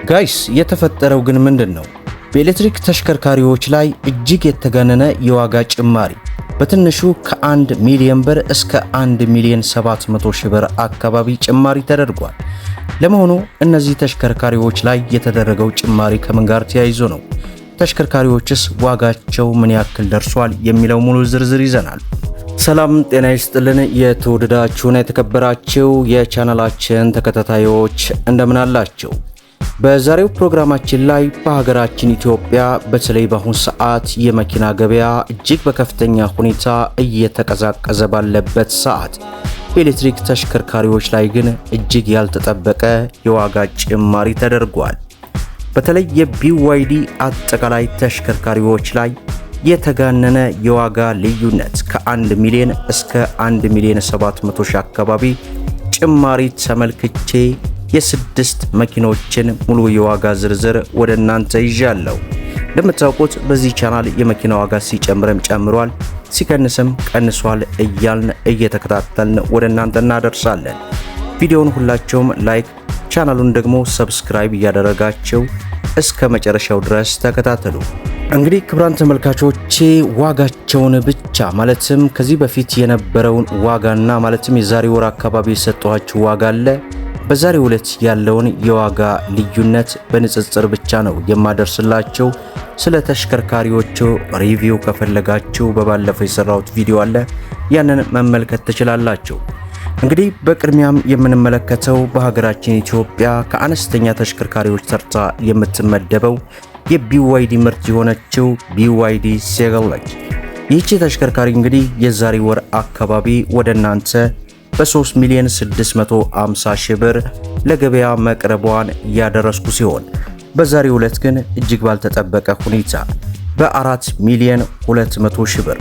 ጋይስ የተፈጠረው ግን ምንድነው? በኤሌክትሪክ ተሽከርካሪዎች ላይ እጅግ የተጋነነ የዋጋ ጭማሪ በትንሹ ከ1 ሚሊዮን ብር እስከ 1 ሚሊዮን 700 ሺህ ብር አካባቢ ጭማሪ ተደርጓል። ለመሆኑ እነዚህ ተሽከርካሪዎች ላይ የተደረገው ጭማሪ ከምን ጋር ተያይዞ ነው? ተሽከርካሪዎችስ ዋጋቸው ምን ያክል ደርሷል የሚለው ሙሉ ዝርዝር ይዘናል። ሰላም ጤና ይስጥልን። የተወደዳችሁና የተከበራችሁ የቻናላችን ተከታታዮች እንደምን አላችሁ? በዛሬው ፕሮግራማችን ላይ በሀገራችን ኢትዮጵያ በተለይ በአሁኑ ሰዓት የመኪና ገበያ እጅግ በከፍተኛ ሁኔታ እየተቀዛቀዘ ባለበት ሰዓት በኤሌክትሪክ ተሽከርካሪዎች ላይ ግን እጅግ ያልተጠበቀ የዋጋ ጭማሪ ተደርጓል። በተለይ የቢዋይዲ አጠቃላይ ተሽከርካሪዎች ላይ የተጋነነ የዋጋ ልዩነት ከ1 ሚሊዮን እስከ 1 ሚሊዮን 700 ሺህ አካባቢ ጭማሪ ተመልክቼ የ6 መኪኖችን ሙሉ የዋጋ ዝርዝር ወደ እናንተ ይዣለሁ። እንደምታውቁት በዚህ ቻናል የመኪና ዋጋ ሲጨምርም ጨምሯል፣ ሲቀንስም ቀንሷል እያልን እየተከታተልን ወደ እናንተ እናደርሳለን። ቪዲዮውን ሁላችሁም ላይክ፣ ቻናሉን ደግሞ ሰብስክራይብ እያደረጋችሁ እስከ መጨረሻው ድረስ ተከታተሉ። እንግዲህ ክቡራን ተመልካቾቼ ዋጋቸውን ብቻ ማለትም ከዚህ በፊት የነበረውን ዋጋና ማለትም የዛሬ ወር አካባቢ የሰጠኋችሁ ዋጋ አለ። በዛሬው ዕለት ያለውን የዋጋ ልዩነት በንጽጽር ብቻ ነው የማደርስላችሁ። ስለ ተሽከርካሪዎቹ ሪቪው ከፈለጋችሁ በባለፈው የሰራሁት ቪዲዮ አለ፣ ያንን መመልከት ትችላላችሁ። እንግዲህ በቅድሚያም የምንመለከተው በሀገራችን ኢትዮጵያ ከአነስተኛ ተሽከርካሪዎች ተርታ የምትመደበው የቢዋይዲ ምርት የሆነችው ቢዋይዲ ሴገል ነች። ይህቺ ተሽከርካሪ እንግዲህ የዛሬ ወር አካባቢ ወደ እናንተ በ3 ሚሊዮን 650 ሺህ ብር ለገበያ መቅረቧን ያደረስኩ ሲሆን በዛሬው ዕለት ግን እጅግ ባልተጠበቀ ሁኔታ በ4 ሚሊዮን 200 ሺህ ብር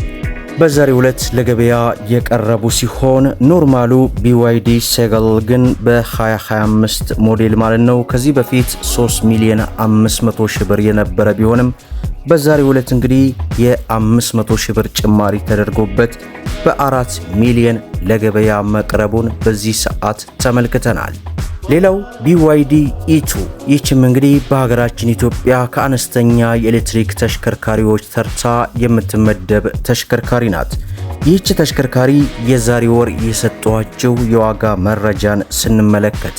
በዛሬው ዕለት ለገበያ የቀረቡ ሲሆን ኖርማሉ ቢዋይዲ ሴገል ግን በ2025 ሞዴል ማለት ነው ከዚህ በፊት 3 ሚሊዮን 500 ሺህ ብር የነበረ ቢሆንም በዛሬው ዕለት እንግዲህ የ500 ሺህ ብር ጭማሪ ተደርጎበት በ4 ሚሊዮን ለገበያ መቅረቡን በዚህ ሰዓት ተመልክተናል። ሌላው ቢዋይዲ ኢቱ ይህችም እንግዲህ በሀገራችን ኢትዮጵያ ከአነስተኛ የኤሌክትሪክ ተሽከርካሪዎች ተርታ የምትመደብ ተሽከርካሪ ናት። ይህች ተሽከርካሪ የዛሬ ወር የሰጠኋችሁ የዋጋ መረጃን ስንመለከት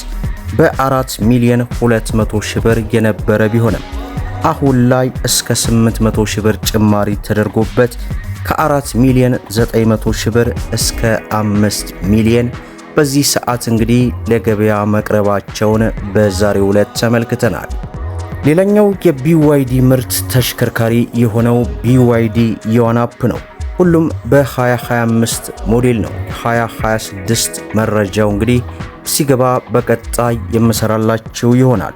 በ4 ሚሊዮን 200 ሺህ ብር የነበረ ቢሆንም አሁን ላይ እስከ 800 ሺህ ብር ጭማሪ ተደርጎበት ከ4 ሚሊዮን 900 ሺህ ብር እስከ 5 ሚሊዮን በዚህ ሰዓት እንግዲህ ለገበያ መቅረባቸውን በዛሬው ዕለት ተመልክተናል። ሌላኛው የቢዋይዲ ምርት ተሽከርካሪ የሆነው ቢዋይዲ ዮናፕ ነው። ሁሉም በ2025 ሞዴል ነው። 2026 መረጃው እንግዲህ ሲገባ በቀጣይ የምሰራላችሁ ይሆናል።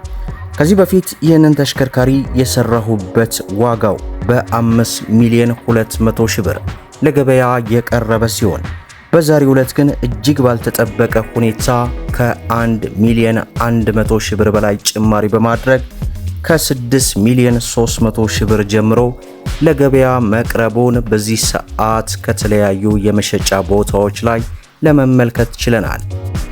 ከዚህ በፊት ይህንን ተሽከርካሪ የሰራሁበት ዋጋው በ5 ሚሊዮን 200 ሺህ ብር ለገበያ የቀረበ ሲሆን በዛሬው ዕለት ግን እጅግ ባልተጠበቀ ሁኔታ ከ1 ሚሊዮን 100 ሺህ ብር በላይ ጭማሪ በማድረግ ከ6 ሚሊዮን 300 ሺህ ብር ጀምሮ ለገበያ መቅረቡን በዚህ ሰዓት ከተለያዩ የመሸጫ ቦታዎች ላይ ለመመልከት ችለናል።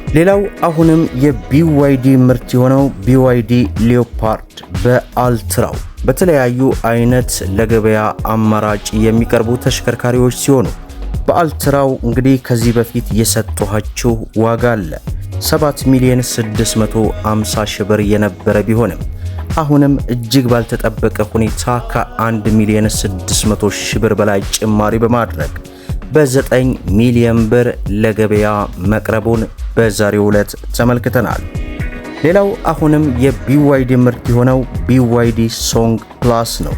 ሌላው አሁንም የቢዋይዲ ምርት የሆነው ቢዋይዲ ሌዮፓርድ በአልትራው በተለያዩ አይነት ለገበያ አማራጭ የሚቀርቡ ተሽከርካሪዎች ሲሆኑ በአልትራው እንግዲህ ከዚህ በፊት የሰጠኋችሁ ዋጋ አለ 7 ሚሊዮን 650 ሺህ ብር የነበረ ቢሆንም አሁንም እጅግ ባልተጠበቀ ሁኔታ ከ1 ሚሊዮን 600 ሺህ ብር በላይ ጭማሪ በማድረግ በ9 ሚሊዮን ብር ለገበያ መቅረቡን በዛሬው ዕለት ተመልክተናል። ሌላው አሁንም የቢዋይዲ ምርት የሆነው ቢዋይዲ ሶንግ ፕላስ ነው።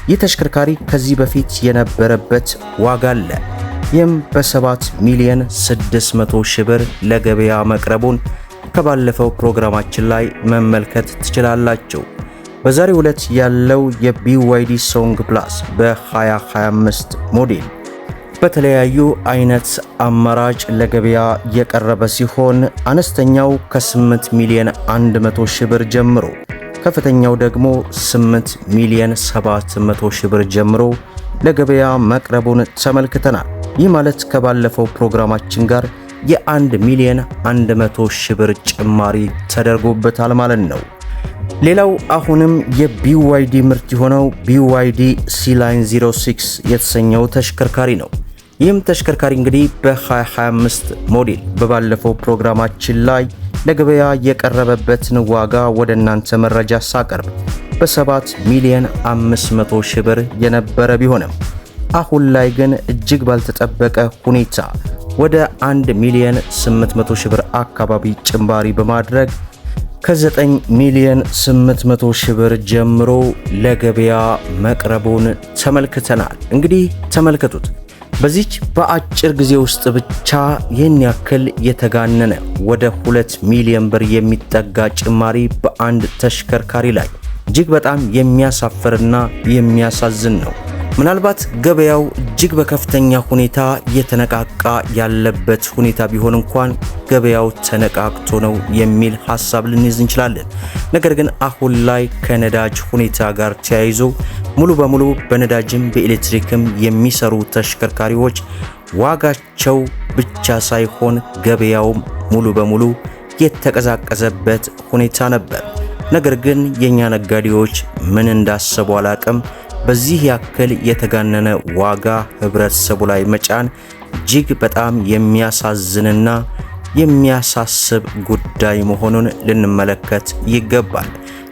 ይህ ተሽከርካሪ ከዚህ በፊት የነበረበት ዋጋ አለ። ይህም በ7 ሚሊዮን 600 ሺህ ብር ለገበያ መቅረቡን ከባለፈው ፕሮግራማችን ላይ መመልከት ትችላላችሁ። በዛሬው ዕለት ያለው የቢዋይዲ ሶንግ ፕላስ በ2025 ሞዴል በተለያዩ አይነት አማራጭ ለገበያ የቀረበ ሲሆን አነስተኛው ከ8 ሚሊዮን 100 ሺህ ብር ጀምሮ ከፍተኛው ደግሞ 8 ሚሊዮን 700 ሺህ ብር ጀምሮ ለገበያ መቅረቡን ተመልክተናል። ይህ ማለት ከባለፈው ፕሮግራማችን ጋር የ1 ሚሊዮን 100 ሺህ ብር ጭማሪ ተደርጎበታል ማለት ነው። ሌላው አሁንም የቢዋይዲ ምርት የሆነው BYD C-Line 06 የተሰኘው ተሽከርካሪ ነው። ይህም ተሽከርካሪ እንግዲህ በ2025 ሞዴል በባለፈው ፕሮግራማችን ላይ ለገበያ የቀረበበትን ዋጋ ወደ እናንተ መረጃ ሳቀርብ በ7 ሚሊዮን 500 ሺህ ብር የነበረ ቢሆንም አሁን ላይ ግን እጅግ ባልተጠበቀ ሁኔታ ወደ 1 ሚሊዮን 800 ሺህ ብር አካባቢ ጭማሪ በማድረግ ከ9 ሚሊዮን 800 ሺህ ብር ጀምሮ ለገበያ መቅረቡን ተመልክተናል። እንግዲህ ተመልከቱት። በዚች በአጭር ጊዜ ውስጥ ብቻ ይህን ያክል የተጋነነ ወደ 2 ሚሊዮን ብር የሚጠጋ ጭማሪ በአንድ ተሽከርካሪ ላይ እጅግ በጣም የሚያሳፍርና የሚያሳዝን ነው። ምናልባት ገበያው እጅግ በከፍተኛ ሁኔታ የተነቃቃ ያለበት ሁኔታ ቢሆን እንኳን ገበያው ተነቃቅቶ ነው የሚል ሐሳብ ልንይዝ እንችላለን። ነገር ግን አሁን ላይ ከነዳጅ ሁኔታ ጋር ተያይዞ ሙሉ በሙሉ በነዳጅም በኤሌክትሪክም የሚሰሩ ተሽከርካሪዎች ዋጋቸው ብቻ ሳይሆን ገበያውም ሙሉ በሙሉ የተቀዛቀዘበት ሁኔታ ነበር። ነገር ግን የኛ ነጋዴዎች ምን እንዳሰቡ አላቅም። በዚህ ያክል የተጋነነ ዋጋ ህብረተሰቡ ላይ መጫን እጅግ በጣም የሚያሳዝንና የሚያሳስብ ጉዳይ መሆኑን ልንመለከት ይገባል።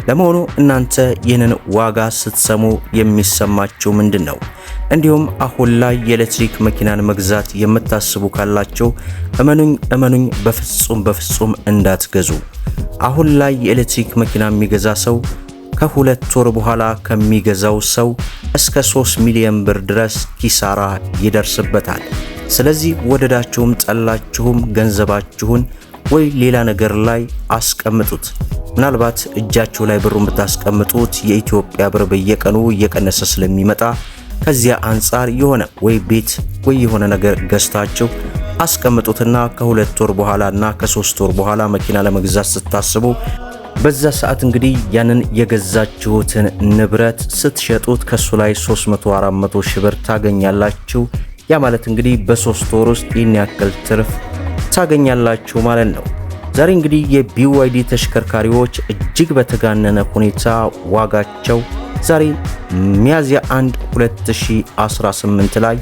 ለመሆኑ እናንተ ይህንን ዋጋ ስትሰሙ የሚሰማችሁ ምንድነው? እንዲሁም አሁን ላይ የኤሌክትሪክ መኪናን መግዛት የምታስቡ ካላችሁ እመኑኝ በፍጹም እንዳትገዙ። አሁን ላይ የኤሌክትሪክ መኪና የሚገዛ ሰው ከሁለት ወር በኋላ ከሚገዛው ሰው እስከ 3 ሚሊዮን ብር ድረስ ኪሳራ ይደርስበታል። ስለዚህ ወደዳችሁም ጠላችሁም ገንዘባችሁን ወይ ሌላ ነገር ላይ አስቀምጡት። ምናልባት እጃችሁ ላይ ብሩን ብታስቀምጡት የኢትዮጵያ ብር በየቀኑ እየቀነሰ ስለሚመጣ ከዚያ አንጻር የሆነ ወይ ቤት ወይ የሆነ ነገር ገዝታችሁ አስቀምጡትና ከሁለት ወር በኋላና ከ3 ወር በኋላ መኪና ለመግዛት ስታስቡ በዛ ሰዓት እንግዲህ ያንን የገዛችሁትን ንብረት ስትሸጡት ከሱ ላይ 300-400 ሺህ ብር ታገኛላችሁ። ያ ማለት እንግዲህ በ3 ወር ውስጥ ይህን ያክል ትርፍ ታገኛላችሁ ማለት ነው። ዛሬ እንግዲህ የቢዋይዲ ተሽከርካሪዎች እጅግ በተጋነነ ሁኔታ ዋጋቸው ዛሬ ሚያዝያ 1 2018 ላይ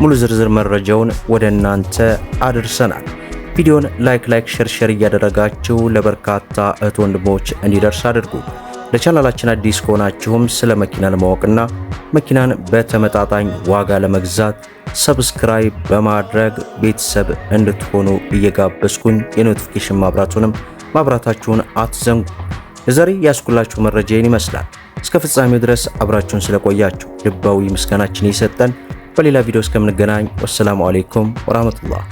ሙሉ ዝርዝር መረጃውን ወደ እናንተ አድርሰናል። ቪዲዮን ላይክ ሼር እያደረጋችሁ ለበርካታ እህት ወንድሞች እንዲደርስ አድርጉ። ለቻናላችን አዲስ ከሆናችሁም ስለ መኪና ለማወቅና መኪናን በተመጣጣኝ ዋጋ ለመግዛት ሰብስክራይብ በማድረግ ቤተሰብ እንድትሆኑ እየጋበዝኩኝ የኖቲፊኬሽን ማብራታችሁን አትዘንጉ። ለዛሬ ያስኩላችሁ መረጃ ይህን ይመስላል። እስከ ፍጻሜው ድረስ አብራችሁን ስለቆያችሁ ልባዊ ምስጋናችን እየሰጠን በሌላ ቪዲዮ እስከምንገናኝ ወሰላሙ አለይኩም ወራህመቱላህ።